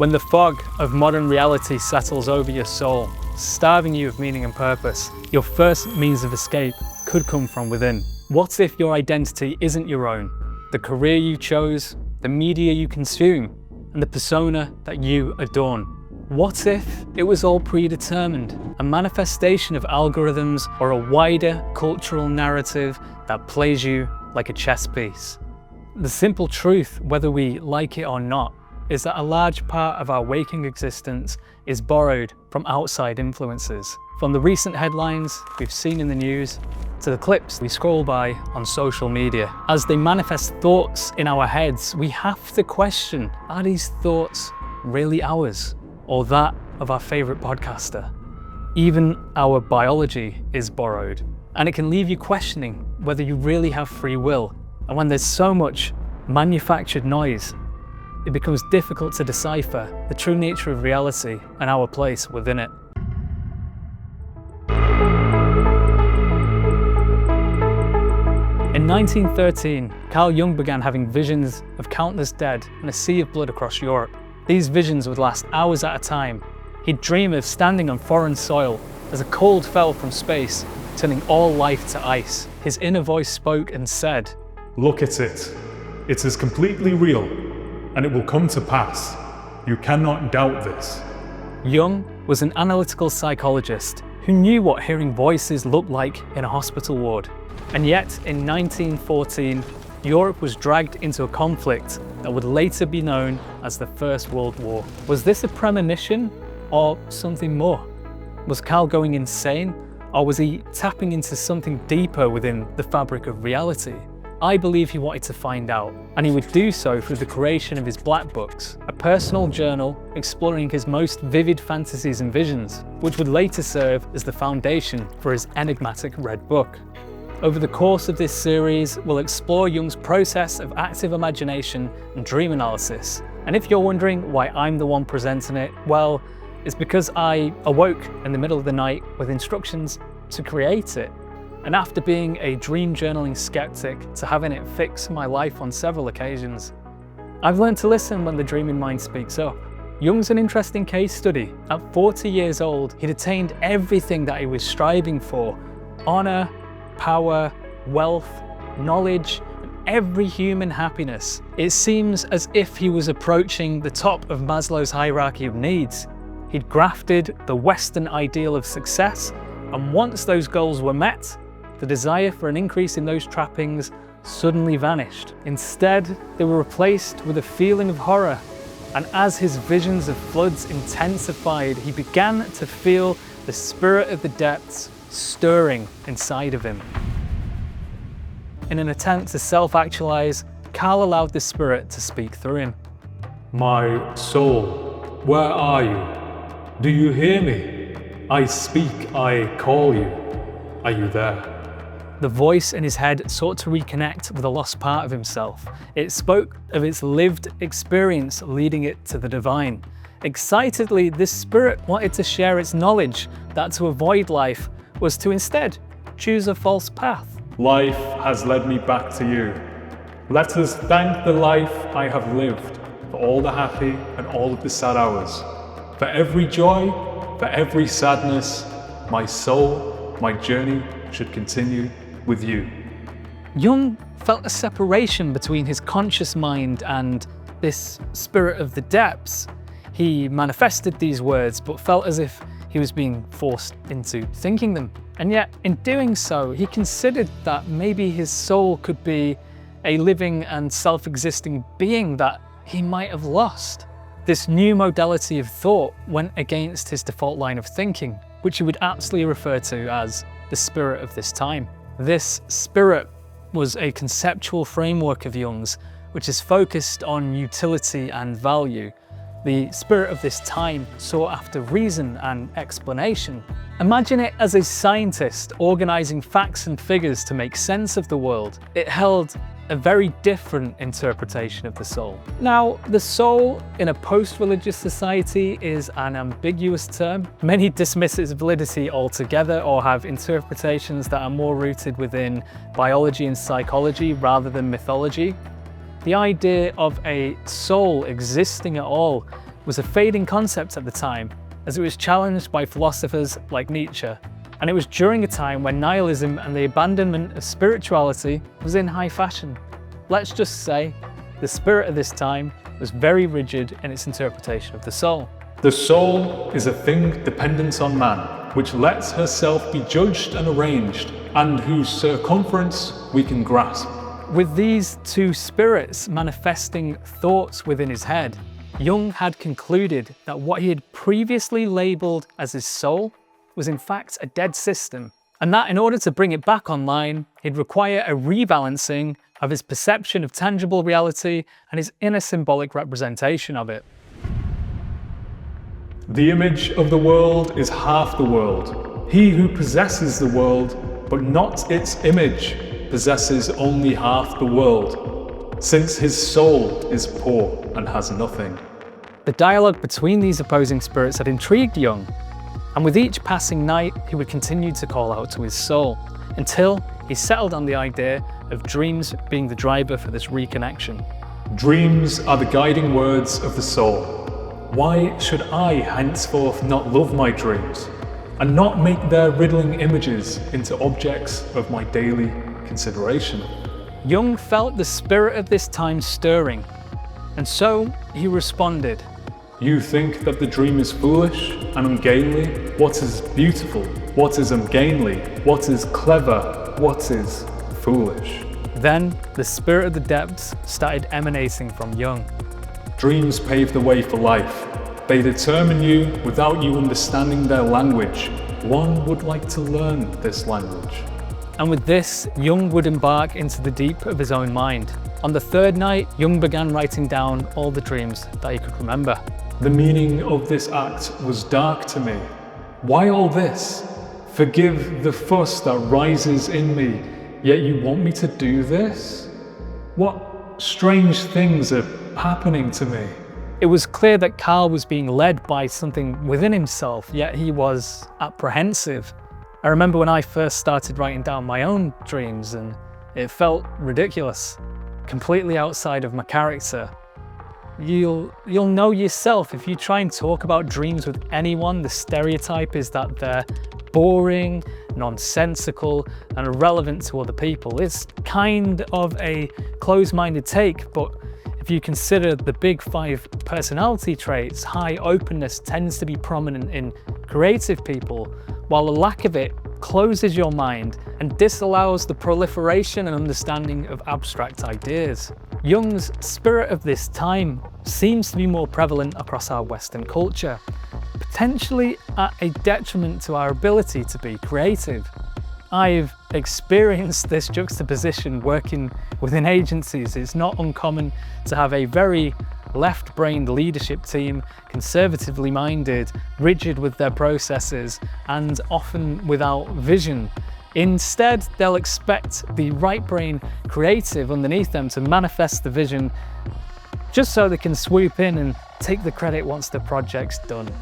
When the fog of modern reality settles over your soul, starving you of meaning and purpose, your first means of escape could come from within. What if your identity isn't your own? The career you chose, the media you consume, and the persona that you adorn. What if it was all predetermined, a manifestation of algorithms or a wider cultural narrative that plays you like a chess piece? The simple truth, whether we like it or not, is that a large part of our waking existence is borrowed from outside influences. From the recent headlines we've seen in the news, to the clips we scroll by on social media. As they manifest thoughts in our heads, we have to question, are these thoughts really ours? Or that of our favorite podcaster? Even our biology is borrowed. And it can leave you questioning whether you really have free will. And when there's so much manufactured noise, it becomes difficult to decipher the true nature of reality and our place within it. In 1913, Carl Jung began having visions of countless dead and a sea of blood across Europe. These visions would last hours at a time. He'd dream of standing on foreign soil as a cold fell from space, turning all life to ice. His inner voice spoke and said, "Look at it. It is completely real, and it will come to pass. You cannot doubt this." Jung was an analytical psychologist who knew what hearing voices looked like in a hospital ward. And yet, in 1914, Europe was dragged into a conflict that would later be known as the First World War. Was this a premonition or something more? Was Carl going insane, or was he tapping into something deeper within the fabric of reality? I believe he wanted to find out, and he would do so through the creation of his Black Books, a personal journal exploring his most vivid fantasies and visions, which would later serve as the foundation for his enigmatic Red Book. Over the course of this series, we'll explore Jung's process of active imagination and dream analysis. And if you're wondering why I'm the one presenting it, well, it's because I awoke in the middle of the night with instructions to create it. And after being a dream journaling skeptic to having it fix my life on several occasions, I've learned to listen when the dreaming mind speaks up. Jung's an interesting case study. At 40 years old, he'd attained everything that he was striving for: honor, power, wealth, knowledge, and every human happiness. It seems as if he was approaching the top of Maslow's hierarchy of needs. He'd grafted the Western ideal of success, and once those goals were met, the desire for an increase in those trappings suddenly vanished. Instead, they were replaced with a feeling of horror, and as his visions of floods intensified, he began to feel the spirit of the depths stirring inside of him. In an attempt to self-actualize, Carl allowed the spirit to speak through him. "My soul, where are you? Do you hear me? I speak, I call you. Are you there?" The voice in his head sought to reconnect with a lost part of himself. It spoke of its lived experience leading it to the divine. Excitedly, this spirit wanted to share its knowledge that to avoid life was to instead choose a false path. "Life has led me back to you. Let us thank the life I have lived for all the happy and all of the sad hours. For every joy, for every sadness, my soul, my journey should continue with you." Jung felt a separation between his conscious mind and this spirit of the depths. He manifested these words, but felt as if he was being forced into thinking them. And yet, in doing so, he considered that maybe his soul could be a living and self-existing being that he might have lost. This new modality of thought went against his default line of thinking, which he would aptly refer to as the spirit of this time. This spirit was a conceptual framework of Jung's, which is focused on utility and value. The spirit of this time sought after reason and explanation. Imagine it as a scientist organizing facts and figures to make sense of the world. It held a very different interpretation of the soul. Now, the soul in a post-religious society is an ambiguous term. Many dismiss its validity altogether or have interpretations that are more rooted within biology and psychology rather than mythology. The idea of a soul existing at all was a fading concept at the time, as it was challenged by philosophers like Nietzsche. And it was during a time when nihilism and the abandonment of spirituality was in high fashion. Let's just say, the spirit of this time was very rigid in its interpretation of the soul. The soul is a thing dependent on man, which lets herself be judged and arranged, and whose circumference we can grasp. With these two spirits manifesting thoughts within his head, Jung had concluded that what he had previously labelled as his soul was in fact a dead system, and that in order to bring it back online, he'd require a rebalancing of his perception of tangible reality and his inner symbolic representation of it. The image of the world is half the world. He who possesses the world, but not its image, possesses only half the world, since his soul is poor and has nothing. The dialogue between these opposing spirits had intrigued Jung, and with each passing night he would continue to call out to his soul, until he settled on the idea of dreams being the driver for this reconnection. Dreams are the guiding words of the soul. Why should I henceforth not love my dreams, and not make their riddling images into objects of my daily consideration? Jung felt the spirit of this time stirring, and so he responded. You think that the dream is foolish and ungainly? What is beautiful? What is ungainly? What is clever? What is foolish? Then the spirit of the depths started emanating from Jung. Dreams pave the way for life. They determine you without you understanding their language. One would like to learn this language. And with this, Jung would embark into the deep of his own mind. On the third night, Jung began writing down all the dreams that he could remember. The meaning of this act was dark to me. Why all this? Forgive the fuss that rises in me, yet you want me to do this? What strange things are happening to me? It was clear that Carl was being led by something within himself, yet he was apprehensive. I remember when I first started writing down my own dreams, and it felt ridiculous, completely outside of my character. You'll know yourself if you try and talk about dreams with anyone. The stereotype is that they're boring, nonsensical, and irrelevant to other people. It's kind of a closed-minded take, but if you consider the big 5 personality traits, high openness tends to be prominent in creative people, while a lack of it closes your mind and disallows the proliferation and understanding of abstract ideas. Jung's spirit of this time seems to be more prevalent across our Western culture, potentially at a detriment to our ability to be creative. I've experienced this juxtaposition working within agencies. It's not uncommon to have a very left-brained leadership team, conservatively minded, rigid with their processes, and often without vision. Instead, they'll expect the right brain creative underneath them to manifest the vision just so they can swoop in and take the credit once the project's done.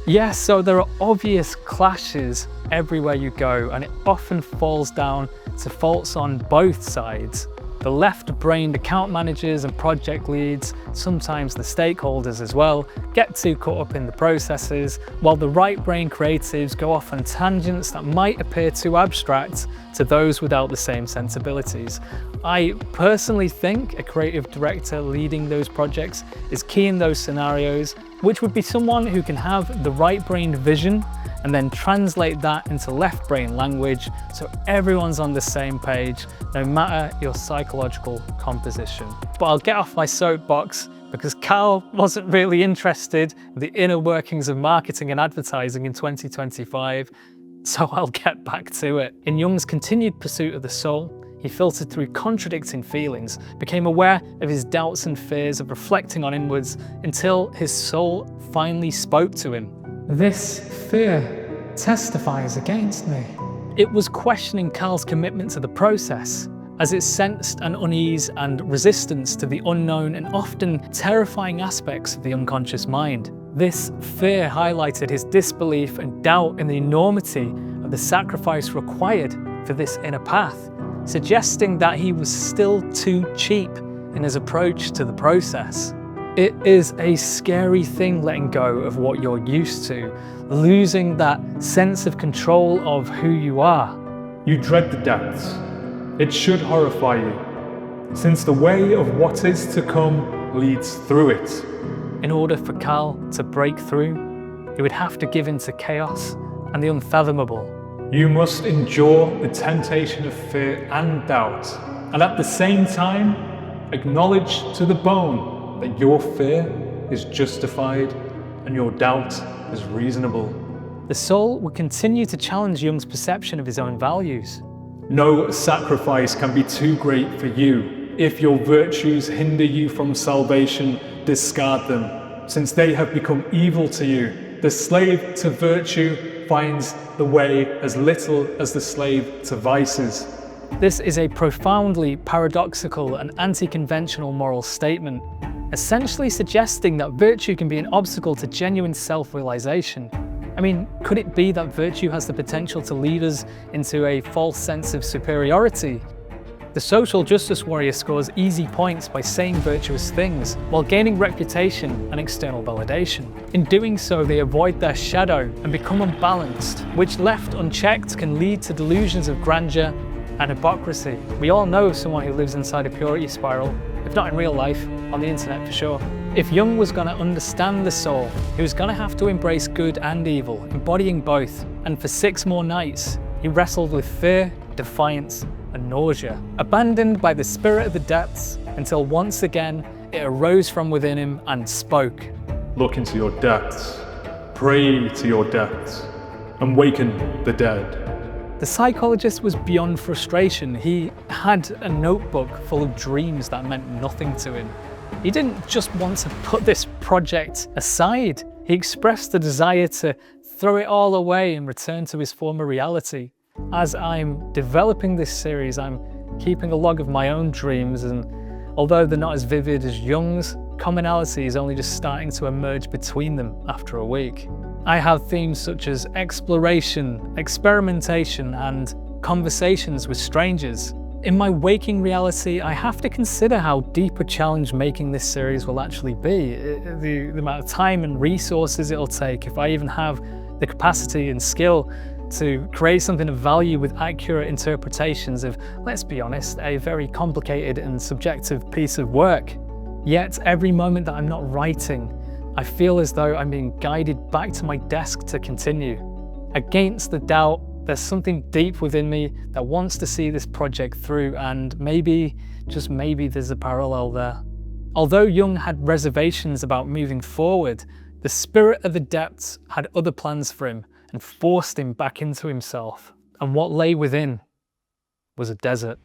Yes, so there are obvious clashes everywhere you go, and it often falls down to faults on both sides. The left-brained account managers and project leads, sometimes the stakeholders as well, get too caught up in the processes, while the right-brain creatives go off on tangents that might appear too abstract to those without the same sensibilities. I personally think a creative director leading those projects is key in those scenarios, which would be someone who can have the right-brained vision and then translate that into left-brain language so everyone's on the same page, no matter your psychological composition. But I'll get off my soapbox because Carl wasn't really interested in the inner workings of marketing and advertising in 2025, so I'll get back to it. In Jung's continued pursuit of the soul, he filtered through contradicting feelings, became aware of his doubts and fears of reflecting on inwards until his soul finally spoke to him. This fear testifies against me. It was questioning Carl's commitment to the process, as it sensed an unease and resistance to the unknown and often terrifying aspects of the unconscious mind. This fear highlighted his disbelief and doubt in the enormity of the sacrifice required for this inner path, suggesting that he was still too cheap in his approach to the process. It is a scary thing letting go of what you're used to, losing that sense of control of who you are. You dread the depths. It should horrify you, since the way of what is to come leads through it. In order for Carl to break through, he would have to give in to chaos and the unfathomable. You must endure the temptation of fear and doubt, and at the same time, acknowledge to the bone that your fear is justified and your doubt is reasonable. The soul would continue to challenge Jung's perception of his own values. No sacrifice can be too great for you. If your virtues hinder you from salvation, discard them, since they have become evil to you. The slave to virtue finds the way as little as the slave to vices. This is a profoundly paradoxical and anti-conventional moral statement, essentially suggesting that virtue can be an obstacle to genuine self-realization. I mean, could it be that virtue has the potential to lead us into a false sense of superiority? The social justice warrior scores easy points by saying virtuous things, while gaining reputation and external validation. In doing so, they avoid their shadow and become unbalanced, which left unchecked can lead to delusions of grandeur and hypocrisy. We all know someone who lives inside a purity spiral, if not in real life, on the internet for sure. If Jung was going to understand the soul, he was going to have to embrace good and evil, embodying both. And for 6 more nights, he wrestled with fear, defiance, and nausea, abandoned by the spirit of the depths, until once again it arose from within him and spoke. Look into your depths, pray to your depths, and waken the dead. The psychologist was beyond frustration. He had a notebook full of dreams that meant nothing to him. He didn't just want to put this project aside. He expressed the desire to throw it all away and return to his former reality. As I'm developing this series, I'm keeping a log of my own dreams, and although they're not as vivid as Jung's, commonality is only just starting to emerge between them after a week. I have themes such as exploration, experimentation, and conversations with strangers. In my waking reality, I have to consider how deep a challenge making this series will actually be. The amount of time and resources it'll take, if I even have the capacity and skill to create something of value with accurate interpretations of, let's be honest, a very complicated and subjective piece of work. Yet every moment that I'm not writing, I feel as though I'm being guided back to my desk to continue. Against the doubt, there's something deep within me that wants to see this project through, and maybe, just maybe, there's a parallel there. Although Jung had reservations about moving forward, the spirit of the depths had other plans for him and forced him back into himself. And what lay within was a desert.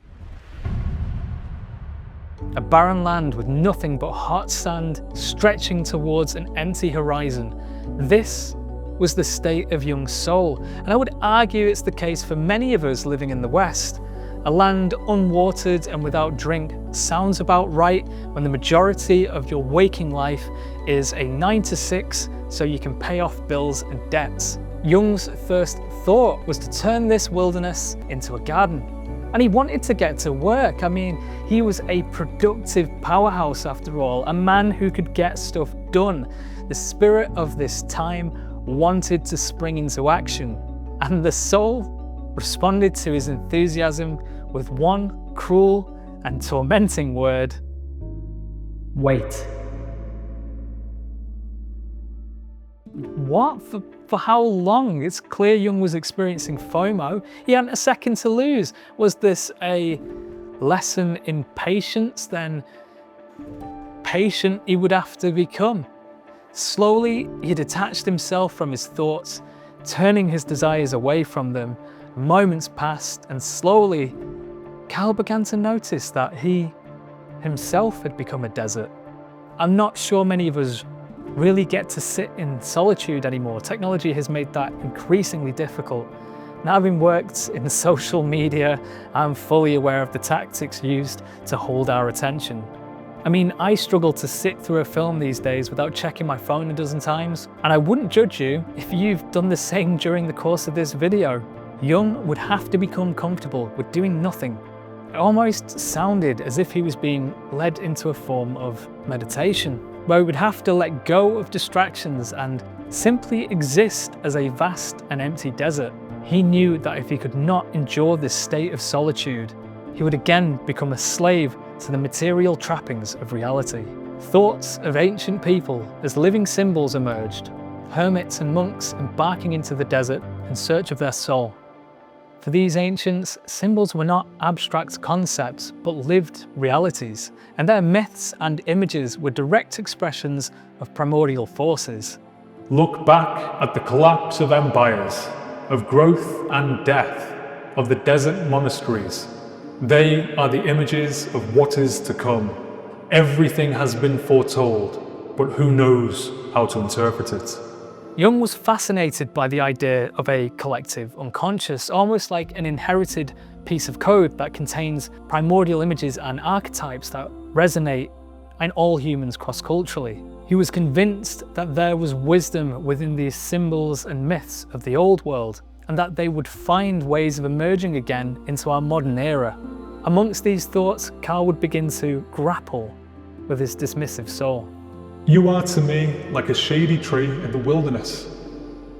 A barren land with nothing but hot sand stretching towards an empty horizon. This was the state of Jung's soul, and I would argue it's the case for many of us living in the West. A land unwatered and without drink sounds about right when the majority of your waking life is a 9 to 6 so you can pay off bills and debts. Jung's first thought was to turn this wilderness into a garden. And he wanted to get to work. I mean, he was a productive powerhouse after all, a man who could get stuff done. The spirit of this time wanted to spring into action. And the soul responded to his enthusiasm with one cruel and tormenting word: wait. What? For how long? It's clear Jung was experiencing FOMO. He hadn't a second to lose. Was this a lesson in patience? Then patient he would have to become. Slowly, he detached himself from his thoughts, turning his desires away from them. Moments passed, and slowly, Carl began to notice that he himself had become a desert. I'm not sure many of us really get to sit in solitude anymore. Technology has made that increasingly difficult. Now, having worked in social media, I'm fully aware of the tactics used to hold our attention. I mean, I struggle to sit through a film these days without checking my phone a dozen times, and I wouldn't judge you if you've done the same during the course of this video. Jung would have to become comfortable with doing nothing. It almost sounded as if he was being led into a form of meditation. where he would have to let go of distractions and simply exist as a vast and empty desert. He knew that if he could not endure this state of solitude, he would again become a slave to the material trappings of reality. Thoughts of ancient people as living symbols emerged, hermits and monks embarking into the desert in search of their soul. For these ancients, symbols were not abstract concepts, but lived realities, and their myths and images were direct expressions of primordial forces. Look back at the collapse of empires, of growth and death, of the desert monasteries. They are the images of what is to come. Everything has been foretold, but who knows how to interpret it? Jung was fascinated by the idea of a collective unconscious, almost like an inherited piece of code that contains primordial images and archetypes that resonate in all humans cross-culturally. He was convinced that there was wisdom within these symbols and myths of the old world, and that they would find ways of emerging again into our modern era. Amongst these thoughts, Carl would begin to grapple with his dismissive soul. You are to me like a shady tree in the wilderness.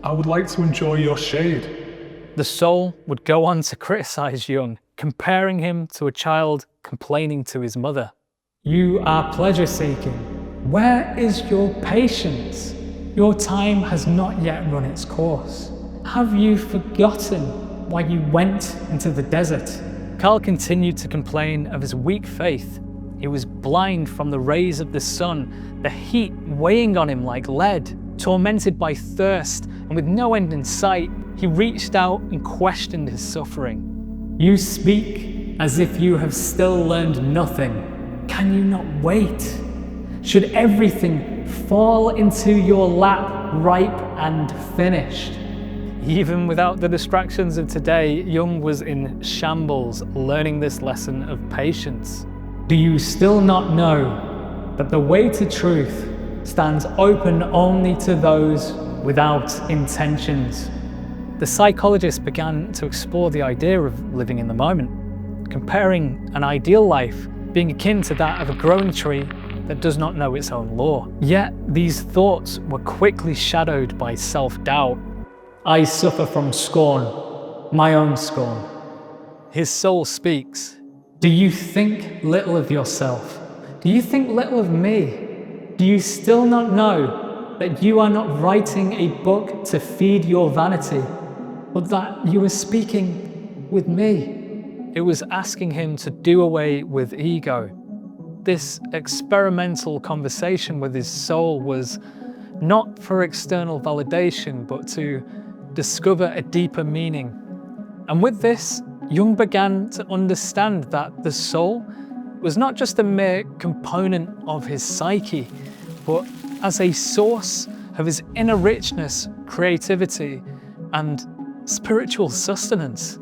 I would like to enjoy your shade. The soul would go on to criticize Jung, comparing him to a child complaining to his mother. You are pleasure-seeking. Where is your patience? Your time has not yet run its course. Have you forgotten why you went into the desert? Carl continued to complain of his weak faith. He was blind from the rays of the sun, the heat weighing on him like lead. Tormented by thirst and with no end in sight, he reached out and questioned his suffering. You speak as if you have still learned nothing. Can you not wait? Should everything fall into your lap, ripe and finished? Even without the distractions of today, Jung was in shambles learning this lesson of patience. Do you still not know that the way to truth stands open only to those without intentions? The psychologist began to explore the idea of living in the moment, comparing an ideal life being akin to that of a growing tree that does not know its own law. Yet these thoughts were quickly shadowed by self-doubt. I suffer from scorn, my own scorn. His soul speaks. Do you think little of yourself? Do you think little of me? Do you still not know that you are not writing a book to feed your vanity, but that you are speaking with me? It was asking him to do away with ego. This experimental conversation with his soul was not for external validation, but to discover a deeper meaning. And with this, Jung began to understand that the soul was not just a mere component of his psyche, but as a source of his inner richness, creativity, and spiritual sustenance.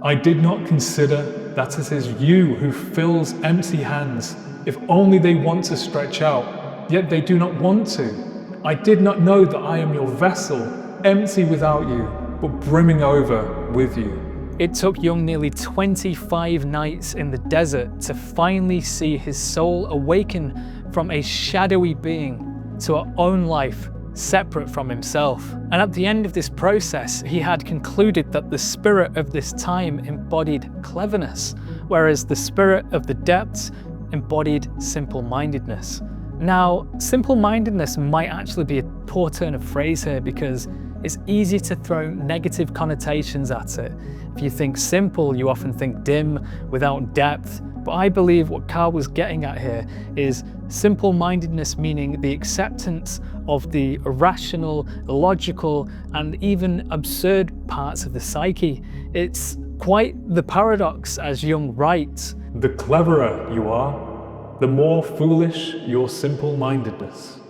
I did not consider that it is you who fills empty hands, if only they want to stretch out, yet they do not want to. I did not know that I am your vessel, empty without you, but brimming over with you. It took Jung nearly 25 nights in the desert to finally see his soul awaken from a shadowy being to her own life separate from himself. And at the end of this process, he had concluded that the spirit of this time embodied cleverness, whereas the spirit of the depths embodied simple-mindedness. Now, simple-mindedness might actually be a poor turn of phrase here because it's easy to throw negative connotations at it. If you think simple, you often think dim, without depth. But I believe what Carl was getting at here is simple-mindedness, meaning the acceptance of the irrational, illogical, and even absurd parts of the psyche. It's quite the paradox, as Jung writes. The cleverer you are, the more foolish your simple-mindedness.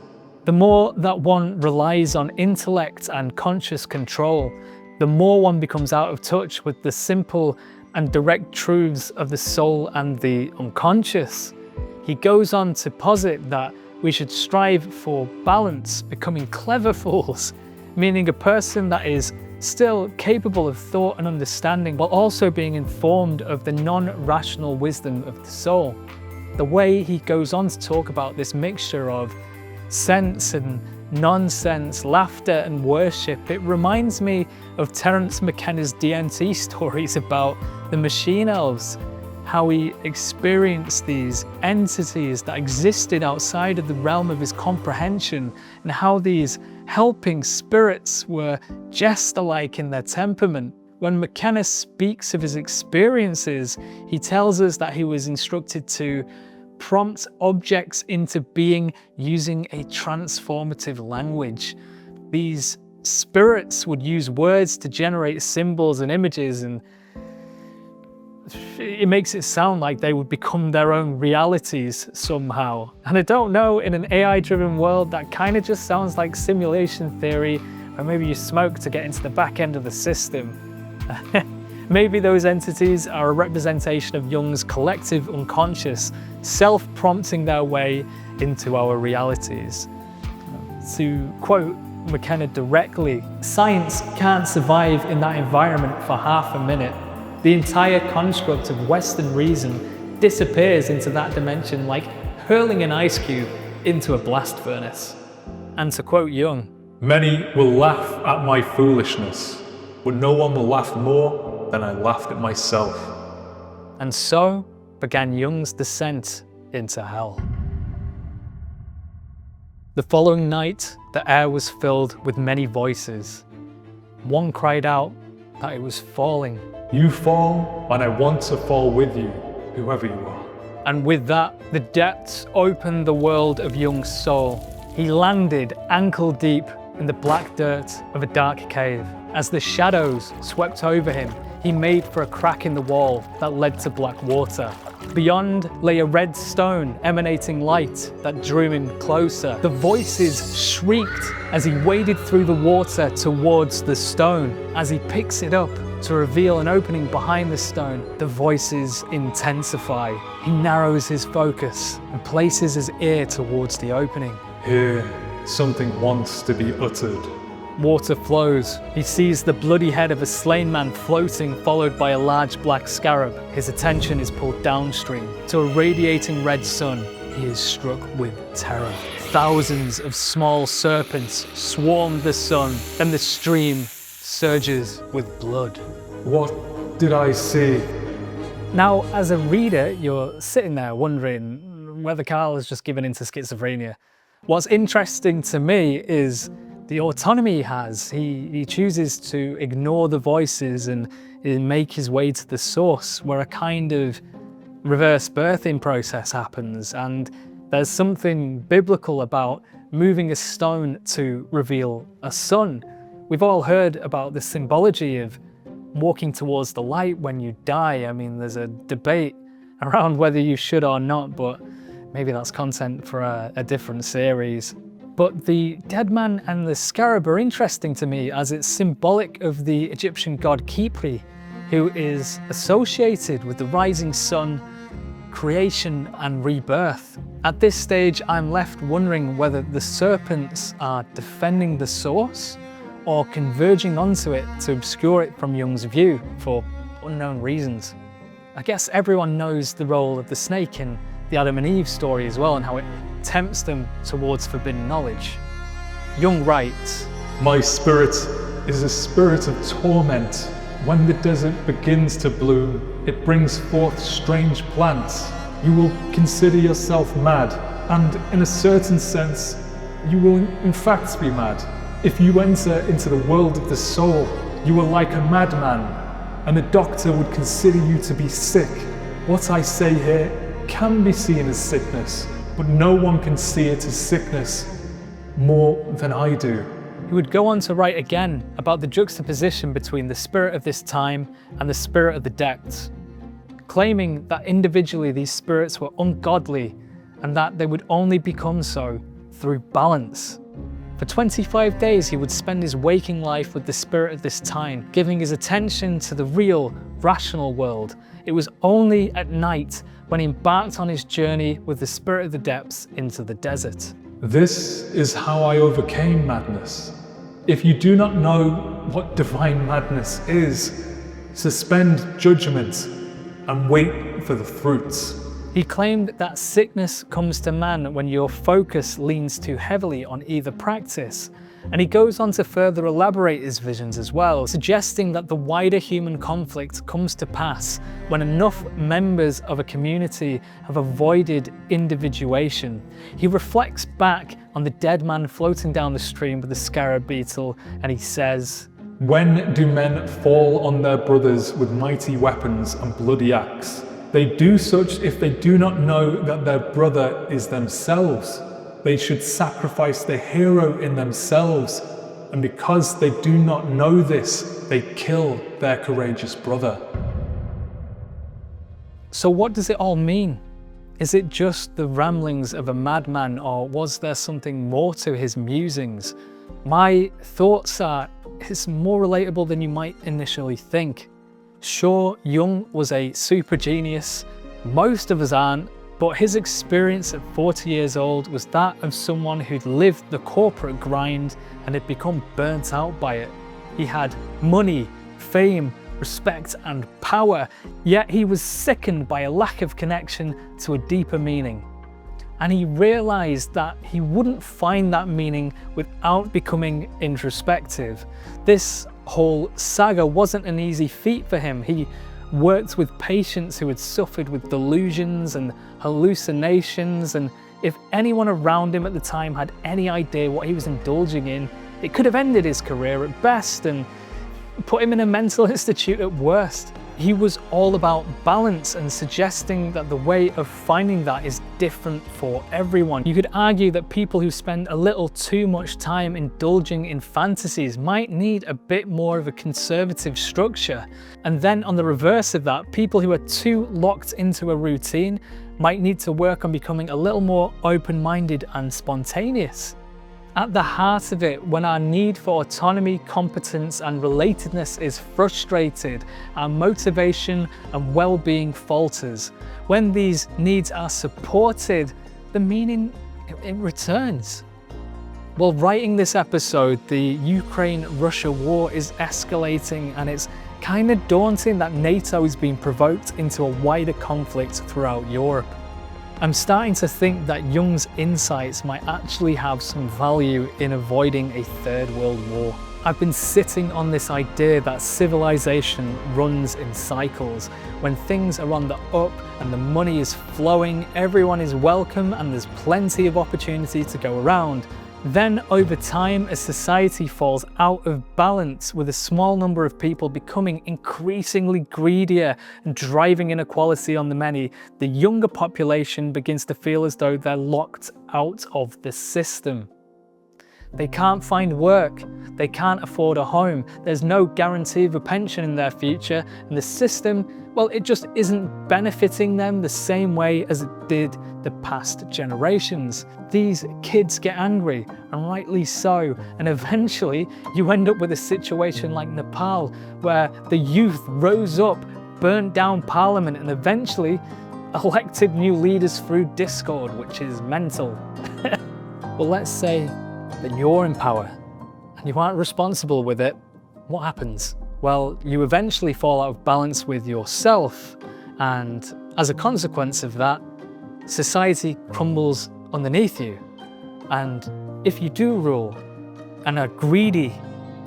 The more that one relies on intellect and conscious control, the more one becomes out of touch with the simple and direct truths of the soul and the unconscious. He goes on to posit that we should strive for balance, becoming clever fools, meaning a person that is still capable of thought and understanding while also being informed of the non-rational wisdom of the soul. The way he goes on to talk about this mixture of sense and nonsense, laughter and worship. It reminds me of Terence McKenna's DNT stories about the machine elves, how he experienced these entities that existed outside of the realm of his comprehension, and how these helping spirits were jester-like in their temperament. When McKenna speaks of his experiences, he tells us that he was instructed to prompt objects into being using a transformative language. These spirits would use words to generate symbols and images, and it makes it sound like they would become their own realities somehow. And I don't know, in an AI-driven world, that kind of just sounds like simulation theory, or maybe you smoke to get into the back end of the system. Maybe those entities are a representation of Jung's collective unconscious, self-prompting their way into our realities. To quote McKenna directly, "Science can't survive in that environment for half a minute. The entire construct of Western reason disappears into that dimension like hurling an ice cube into a blast furnace." And to quote Jung, "Many will laugh at my foolishness, but no one will laugh more than I laughed at myself." And so began Jung's descent into hell. The following night, the air was filled with many voices. One cried out that it was falling. "You fall, and I want to fall with you, whoever you are." And with that, the depths opened the world of Jung's soul. He landed ankle deep in the black dirt of a dark cave. As the shadows swept over him, he made for a crack in the wall that led to black water. Beyond lay a red stone emanating light that drew him closer. The voices shrieked as he waded through the water towards the stone. As he picks it up to reveal an opening behind the stone, the voices intensify. He narrows his focus and places his ear towards the opening. Here, something wants to be uttered. Water flows. He sees the bloody head of a slain man floating, followed by a large black scarab. His attention is pulled downstream to a radiating red sun. He is struck with terror. Thousands of small serpents swarm the sun, and the stream surges with blood. What did I see? Now, as a reader, you're sitting there wondering whether Carl has just given into schizophrenia. What's interesting to me is the autonomy he has. He chooses to ignore the voices and make his way to the source, where a kind of reverse birthing process happens. And there's something biblical about moving a stone to reveal a sun. We've all heard about the symbology of walking towards the light when you die. I mean, there's a debate around whether you should or not, but maybe that's content for a different series. But the dead man and the scarab are interesting to me, as it's symbolic of the Egyptian god Khepri, who is associated with the rising sun, creation and rebirth. At this stage, I'm left wondering whether the serpents are defending the source or converging onto it to obscure it from Jung's view for unknown reasons. I guess everyone knows the role of the snake in the Adam and Eve story as well, and how it tempts them towards forbidden knowledge. Jung writes, "My spirit is a spirit of torment. When the desert begins to bloom, it brings forth strange plants. You will consider yourself mad, and in a certain sense, you will in fact be mad. If you enter into the world of the soul, you are like a madman, and a doctor would consider you to be sick. What I say here can be seen as sickness, but no one can see it as sickness more than I do." He would go on to write again about the juxtaposition between the spirit of this time and the spirit of the depths, claiming that individually these spirits were ungodly and that they would only become so through balance. For 25 days, he would spend his waking life with the spirit of this time, giving his attention to the real, rational world. It was only at night when he embarked on his journey with the spirit of the depths into the desert. "This is how I overcame madness. If you do not know what divine madness is, suspend judgment and wait for the fruits. He claimed that sickness comes to man when your focus leans too heavily on either practice. And he goes on to further elaborate his visions as well, suggesting that the wider human conflict comes to pass when enough members of a community have avoided individuation. He reflects back on the dead man floating down the stream with the scarab beetle, and he says, "When do men fall on their brothers with mighty weapons and bloody axe? They do such if they do not know that their brother is themselves. They should sacrifice the hero in themselves, and because they do not know this, they kill their courageous brother." So what does it all mean? Is it just the ramblings of a madman, or was there something more to his musings? My thoughts are, it's more relatable than you might initially think. Sure, Jung was a super genius, most of us aren't, but his experience at 40 years old was that of someone who'd lived the corporate grind and had become burnt out by it. He had money, fame, respect and power, yet he was sickened by a lack of connection to a deeper meaning. And he realized that he wouldn't find that meaning without becoming introspective. This whole saga wasn't an easy feat for him. He worked with patients who had suffered with delusions and hallucinations, and if anyone around him at the time had any idea what he was indulging in, it could have ended his career at best and put him in a mental institute at worst. He was all about balance and suggesting that the way of finding that is different for everyone. You could argue that people who spend a little too much time indulging in fantasies might need a bit more of a conservative structure. And then on the reverse of that, people who are too locked into a routine might need to work on becoming a little more open-minded and spontaneous. At the heart of it, when our need for autonomy, competence and relatedness is frustrated, our motivation and well-being falters. When these needs are supported, the meaning, it returns. While writing this episode, the Ukraine-Russia war is escalating, and it's kind of daunting that NATO is being provoked into a wider conflict throughout Europe. I'm starting to think that Jung's insights might actually have some value in avoiding a third world war. I've been sitting on this idea that civilization runs in cycles. When things are on the up and the money is flowing, everyone is welcome and there's plenty of opportunity to go around. Then over time, as society falls out of balance with a small number of people becoming increasingly greedier and driving inequality on the many, the younger population begins to feel as though they're locked out of the system. They can't find work, they can't afford a home, there's no guarantee of a pension in their future, and the system, well, it just isn't benefiting them the same way as it did the past generations. These kids get angry, and rightly so, and eventually you end up with a situation like Nepal, where the youth rose up, burnt down parliament, and eventually elected new leaders through discord, which is mental. Well, let's say that you're in power and you aren't responsible with it. What happens? Well, you eventually fall out of balance with yourself, and as a consequence of that, society crumbles underneath you. And if you do rule and are greedy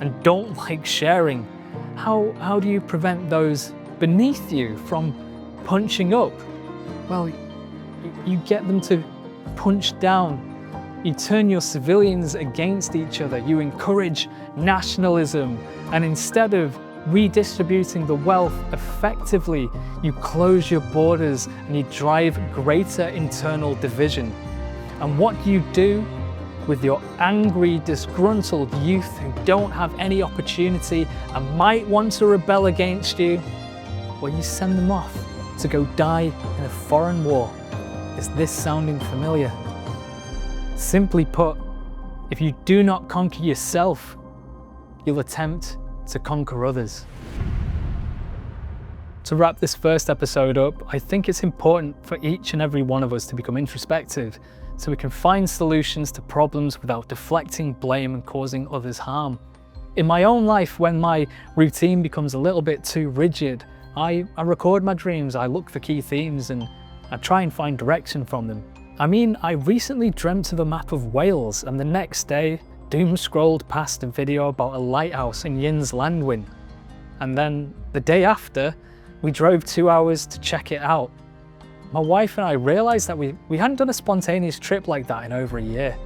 and don't like sharing, how do you prevent those beneath you from punching up? Well, you get them to punch down. You turn your civilians against each other. You encourage nationalism, and instead of redistributing the wealth effectively, you close your borders and you drive greater internal division. And what do you do with your angry, disgruntled youth who don't have any opportunity and might want to rebel against you? Well, you send them off to go die in a foreign war. Is this sounding familiar? Simply put, if you do not conquer yourself, you'll attempt to conquer others. To wrap this first episode up, I think it's important for each and every one of us to become introspective so we can find solutions to problems without deflecting blame and causing others harm. In my own life, when my routine becomes a little bit too rigid, I record my dreams, I look for key themes, and I try and find direction from them. I mean, I recently dreamt of a map of Wales, and the next day, doom scrolled past a video about a lighthouse in Yin's Landwin. And then the day after, we drove 2 hours to check it out. My wife and I realised that we hadn't done a spontaneous trip like that in over a year.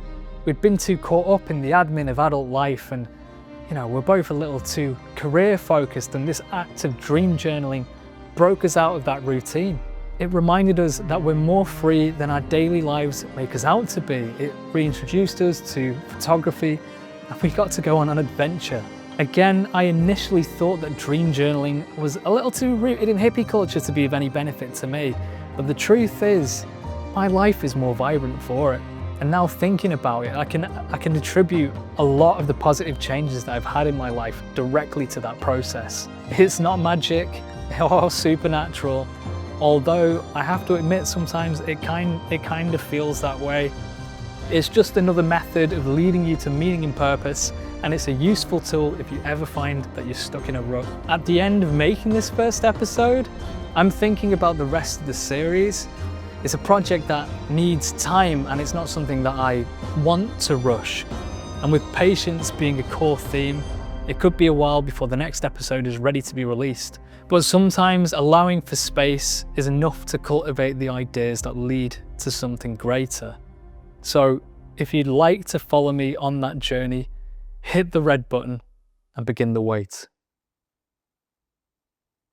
We'd been too caught up in the admin of adult life, and we're both a little too career focused, and this act of dream journaling broke us out of that routine. It reminded us that we're more free than our daily lives make us out to be. It reintroduced us to photography, and we got to go on an adventure. Again, I initially thought that dream journaling was a little too rooted in hippie culture to be of any benefit to me, but the truth is, my life is more vibrant for it. And now thinking about it, I can attribute a lot of the positive changes that I've had in my life directly to that process. It's not magic or supernatural, although I have to admit sometimes it kind of feels that way. It's just another method of leading you to meaning and purpose, and it's a useful tool if you ever find that you're stuck in a rut. At the end of making this first episode, I'm thinking about the rest of the series. It's a project that needs time, and it's not something that I want to rush. And with patience being a core theme, it could be a while before the next episode is ready to be released. But sometimes allowing for space is enough to cultivate the ideas that lead to something greater. So if you'd like to follow me on that journey, hit the red button and begin the wait.